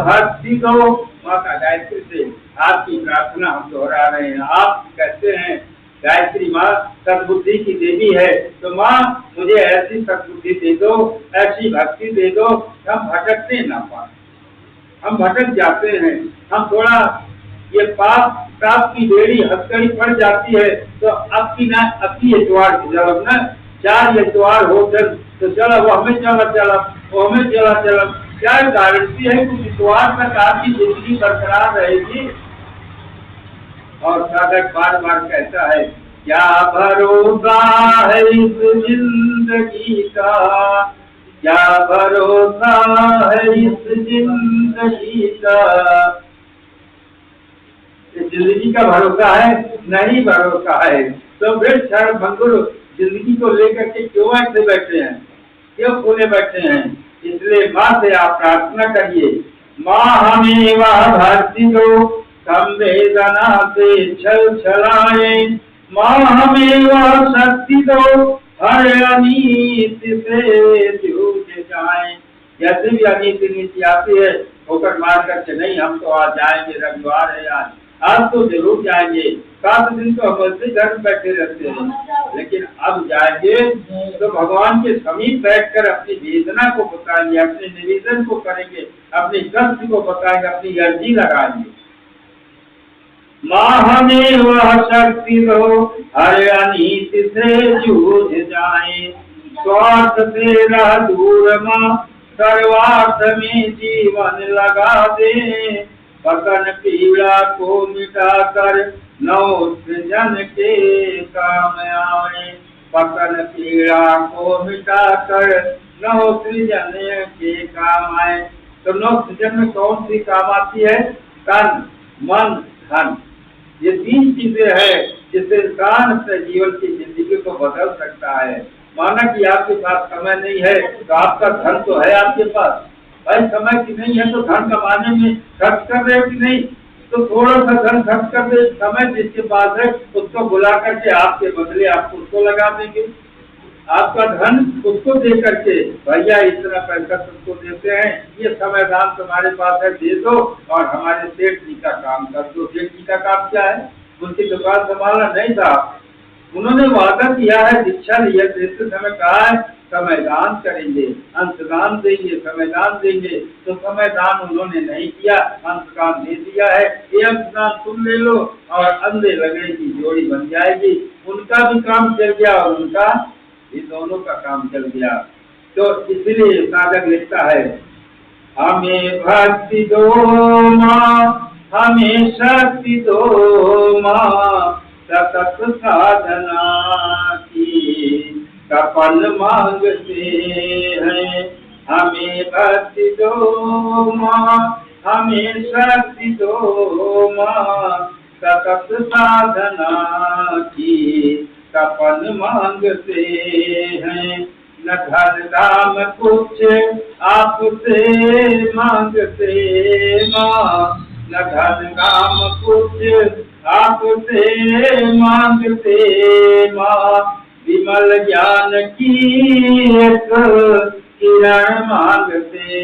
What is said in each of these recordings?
भक्ति दो। माता गायत्री से आपकी प्रार्थना हम दोहरा रहे हैं। आप कहते हैं गायत्री माँ सद्बुद्धि की देवी है, तो माँ मुझे ऐसी सद्बुद्धि दे दो, ऐसी भक्ति दे दो, हम भटकते ना पाए। हम भटक जाते हैं, हम थोड़ा ये पाप की बेड़ी हथकड़ी पड़ जाती है, तो आपकी एतवार की जब ना 4 एतवार हो जल तो चला वो हमें चला क्या गारंटी है कि एतवार तक आपकी जिंदगी बरकरार रहेगी। और साधक बार बार कहता है क्या भरोसा है इस जिंदगी का, क्या भरोसा है इस जिंदगी का। जिंदगी का भरोसा है? नहीं भरोसा है। तो फिर क्षण भंगुर जिंदगी को लेकर के क्यों ऐसे बैठे हैं, क्यों खोले बैठे हैं? इसलिए माँ से आप प्रार्थना करिए, माँ हमें वह भक्ति दो संवेदना से छल छलाए, माँ हमें वह शक्ति दो हर अनीति से जूझ जाए। जैसे भी अनीति नीति आती है होकर मार करके नहीं हम तो आज जाएंगे, रविवार है आज तो जरूर जाएंगे। 7 दिन तो हम ऐसे घर में बैठे रहते हैं, लेकिन अब जाएंगे तो भगवान के समीप बैठकर अपनी वेदना को बताएंगे, अपने निवेदन को करेंगे, अपनी कष्ट को बताएंगे, अपनी अर्जी लगाएंगे। माँ हमें वह शक्ति दो हर अनीति से जूझ जाए, स्वार्थ से रह दूर माँ सर्वार्थ में जीवन लगा दे, पतन पीड़ा को मिटा कर नव सृजन के काम आए, पतन पीड़ा को मिटा कर नव सृजन के काम आए। तो नव सृजन में कौन सी काम आती है? तन मन धन, ये 3 चीजें हैं जिससे इंसान अपने जीवन की जिंदगी को बदल सकता है। माना कि आपके पास समय नहीं है तो आपका धन तो है आपके पास, भाई समय की नहीं है तो धन कमाने में खर्च कर रहे हो कि नहीं? तो थोड़ा सा धन खर्च कर दे, समय जिसके पास है उसको बुला करके आपके बदले आप उसको लगा देंगे, आपका धन उसको दे करके भैया इतना पैसा तुमको देते हैं, ये समय दान तुम्हारे पास है दे दो और हमारे सेठ जी का काम कर दो। सेठ जी का काम क्या है? उनकी दुकान संभालना नहीं था, उन्होंने वादा किया है, दीक्षा लिया, देते समय कहा है समय दान करेंगे, अंशदान देंगे, समय दान देंगे, तो समय दान उन्होंने नहीं किया, अंशदान दे दिया है। ये अंशदान तुम ले लो और अंधे लगने की जोड़ी बन जाएगी। उनका भी काम चल गया और उनका ये दोनों का काम चल गया। तो इसलिए साधक लिखता है, हमें भक्ति दो माँ, हमें शक्ति दो माँ, सतत साधना की तपन मांगते हैं। हमें भक्ति दो माँ, हमें शक्ति दो माँ, सतत साधना की तपन मांगते हैं। न धन धाम कुछ आपसे मांगते माँ, न धन धाम कुछ आपसे मांगते माँ, विमल ज्ञान की एक किरण मांगते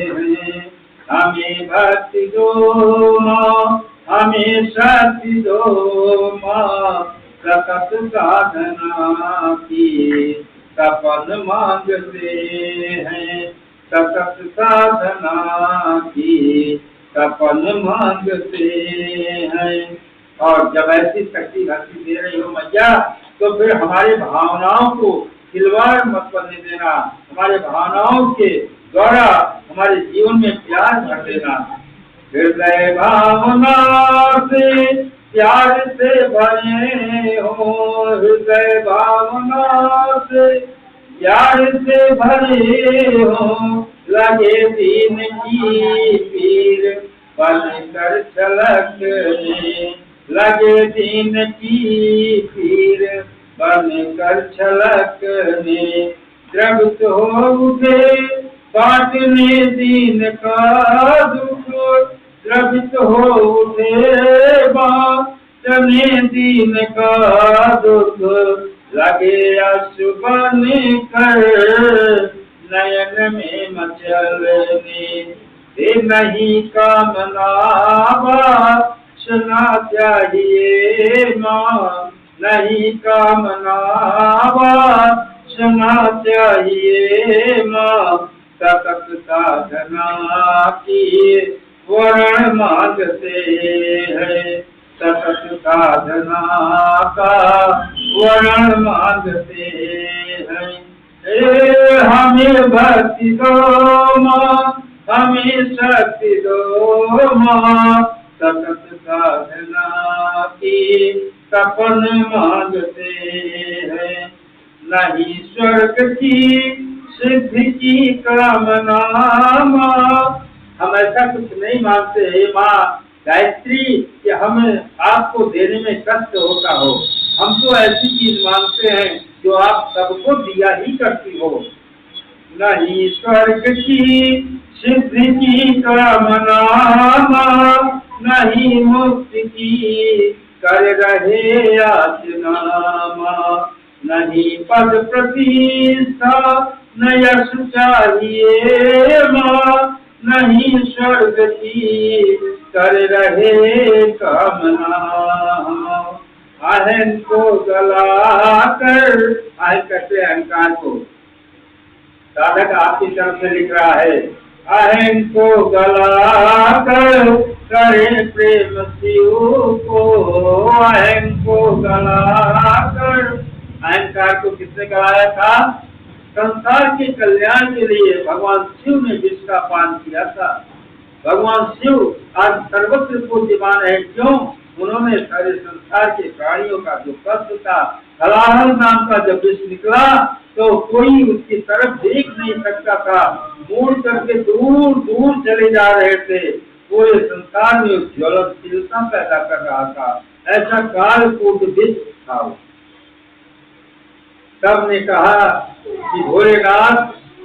हैं। हमें भक्ति दो माँ, हमें शक्ति दो माँ, सतत साधना की तपन मांगते हैं, सतत साधना की तपन मांगते हैं। और जब ऐसी शक्ति भक्ति दे रही हो मैया, तो फिर हमारे भावनाओं को खिलवाड़ मत करने देना, हमारे भावनाओं के द्वारा हमारे जीवन में प्यार भर देना। हृदय भावना से प्यार से भरे हो, हृदय भावना से प्यार से भरे हो, लगे दीन की पीर बनकर छलकने, लगे दीन की पीर बनकर छलकने, द्रवित हो उठे बांटने दीन का दुख, द्रवित हो उठे बांटने दीन का दुख, लगे अश्रु बन कर नयन में मचलने, ये नहीं कामना वासना चाहिए माँ, नहीं कामना वासना चाहिए माँ, सतत साधना की वर्ण मांगते हैं, सतत साधना का वर्ण मांगते हैं। हमें भक्ति दो माँ, हमें शक्ति दो माँ, सतत साधना की तपन मांगते हैं। नहीं स्वर्ग की सिद्धि की कामना माँ, हम ऐसा कुछ नहीं मांगते हे माँ गायत्री कि हमें आपको देने में कष्ट होता हो। हम तो ऐसी चीज मांगते हैं जो आप सबको दिया ही करती हो। नहीं स्वर्ग की सिद्धि की कामना माँ, नहीं मुक्ति की कर रहे याचना माँ, नहीं पद प्रतिष्ठा न यश चाहिए माँ, नहीं स्वर्ग की कर रहे कामना। अहं को गला कर, अहं कहते अहंकार को, साधक आपकी तरफ से लिख रहा है, अहं को गला कर करे प्रेम शिव को, अहं को गला कर। अहंकार को किसने गलाया था? संसार के कल्याण के लिए भगवान शिव ने विष का पान किया था। भगवान शिव आज सर्वत्र पूज्यमान है। क्यों? उन्होंने सारे संसार के प्राणियों का जो कष्ट था, हलाहल नाम का जब विष निकला तो कोई उसकी तरफ देख नहीं सकता था, मुड़ करके दूर दूर चले जा रहे थे। पूरे संसार में ज्वलनशीलता पैदा कर रहा था। ऐसा कालकूट विष था। तब ने कहा कि भोलेनाथ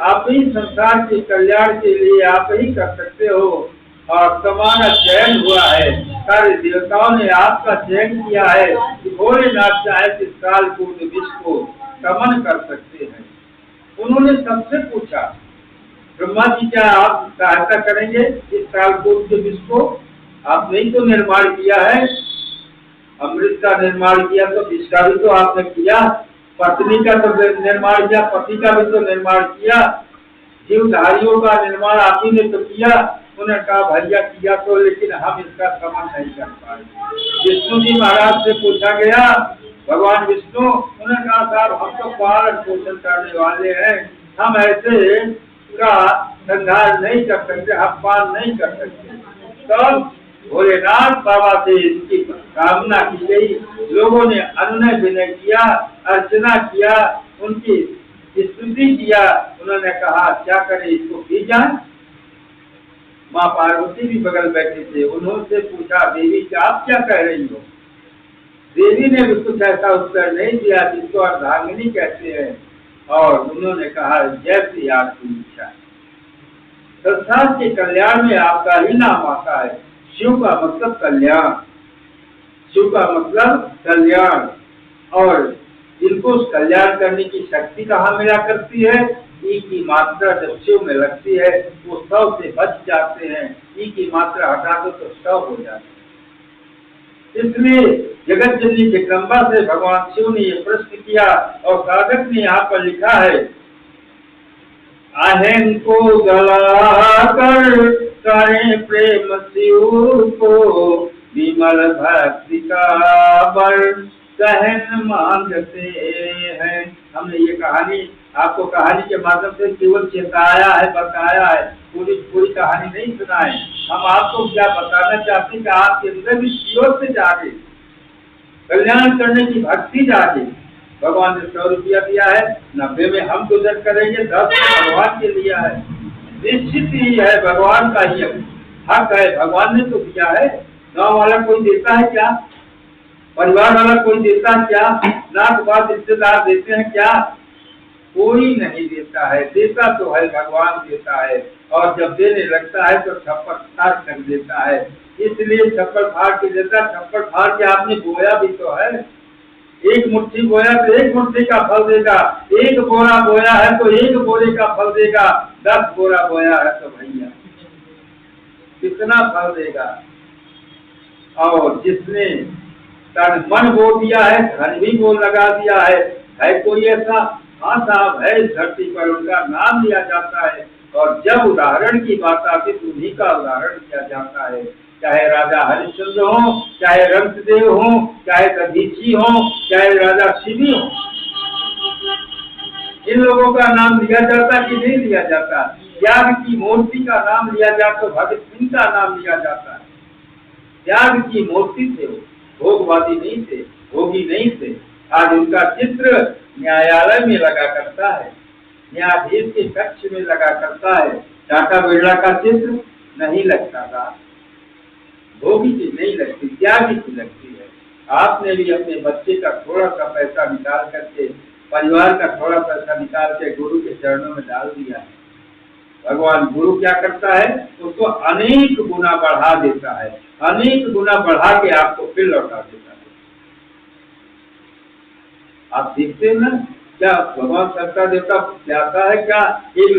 आप ही संसार के कल्याण के लिए आप ही कर सकते हो, और तुम्हारा चयन हुआ है। सारे देवताओं ने आपका चयन किया है कि भोलेनाथ चाहे इस कालकूट विष को दमन कर सकते हैं। उन्होंने सबसे पूछा, ब्रह्मा जी क्या आप सहायता करेंगे इस कालकूट के विष को? आपने ही तो निर्माण किया है, अमृत का निर्माण किया तो विष का भी तो आपने किया, पत्नी का तो निर्माण किया, पति का भी तो निर्माण किया, जीवधारियों का निर्माण आप ही ने तो किया। उन्होंने कहा भैया किया तो, लेकिन हम इसका दमन नहीं कर पाए। विष्णु जी महाराज से पूछा गया, भगवान विष्णु, उन्होंने कहा साहब हम तो पालन पोषण करने वाले हैं, हम ऐसे का संहार नहीं कर सकते, हम पान नहीं कर सकते। तब भोलेनाथ बाबा से इसकी कामना की गई। लोगों ने अनुनय विनय किया, अर्चना किया, उनकी स्तुति किया। उन्होंने कहा क्या करें, इसको पी जाए। माँ पार्वती भी बगल बैठे थे। उन्होंने पूछा देवी कि आप क्या कह रही हो? देवी ने भी कुछ ऐसा उत्तर नहीं दिया जिसको अर्धांगिनी कहते हैं, और उन्होंने कहा जैसी आपकी इच्छा। संसार के कल्याण में आपका ही नाम आता है। शिव का मतलब कल्याण, शिव का मतलब कल्याण, और इनको कल्याण करने की शक्ति कहाँ मिला करती है? ई की मात्रा जब शिव में लगती है वो 100 से बच जाते हैं। ई की मात्रा हटा दो तो 100 हो जाते हैं। इसलिए जगत जननी जगदम्बा से भगवान शिव ने ये प्रश्न किया, और साधक ने यहाँ पर लिखा है, अहं को गला कर करें प्रेम शिव को, विमल भक्ति का बर सहन मांगते हैं। हमने ये कहानी आपको कहानी के माध्यम से केवल चेताया है, बताया है, पूरी कहानी नहीं सुनाए। हम आपको क्या बताना चाहते हैं कि आपके अंदर भी शिव से जागे, कल्याण करने की भक्ति जागे। भगवान ने 100 रुपया दिया है, 90 में हम गुजर करेंगे, 10 भगवान के लिया है। निश्चित ही है, भगवान का ही हक है, भगवान ने तो दिया है। गाँव वाला कोई देता है क्या? परिवार वाला कोई देता है क्या? नाक बात रिश्तेदार देते हैं क्या? कोई नहीं देता है। देता तो है भगवान देता है, और जब देने लगता है तो छप्पर फाड़ कर देता है। इसलिए छप्पर फाड़ के देता, छप्पर फाड़ के आपने बोया भी तो है। एक मुट्ठी बोया तो एक मुट्ठी का फल देगा, एक बोरा बोया है तो एक बोरे का फल देगा, 10 बोरा बोया है तो भैया कितना फल देगा। और जिसने तन मन बो दिया है, धन भी वो लगा दिया है कोई ऐसा? हाँ साहब, है इस धरती पर, उनका नाम लिया जाता है। और जब उदाहरण की बात आती तो उन्हीं का उदाहरण किया जाता है। चाहे राजा हरिश्चंद्र हो, चाहे रंगदेव हो, चाहे दधीची हो, चाहे राजा शिवी हो, इन लोगों का नाम लिया जाता कि नहीं लिया जाता? त्याग की मूर्ति का नाम लिया जाता तो भगत सिंह का नाम लिया जाता है। त्याग की मूर्ति थे, भोगवादी नहीं थे, भोगी नहीं थे। आज उनका चित्र न्यायालय में लगा करता है, न्यायाधीश के कक्ष में लगा करता है। टाटा बिरला का चित्र नहीं लगता था, भोगी की नहीं लगती, त्यागी की लगती है। आपने भी अपने बच्चे का थोड़ा सा पैसा निकाल करके, परिवार का थोड़ा पैसा निकाल के गुरु के चरणों में डाल दिया है। भगवान गुरु क्या करता है? उसको अनेक गुना बढ़ा देता है, अनेक गुना बढ़ा के आपको फिर लौटा देता है। आप देखते हैं ना, क्या भगवान सबका देवता चाहता है क्या एक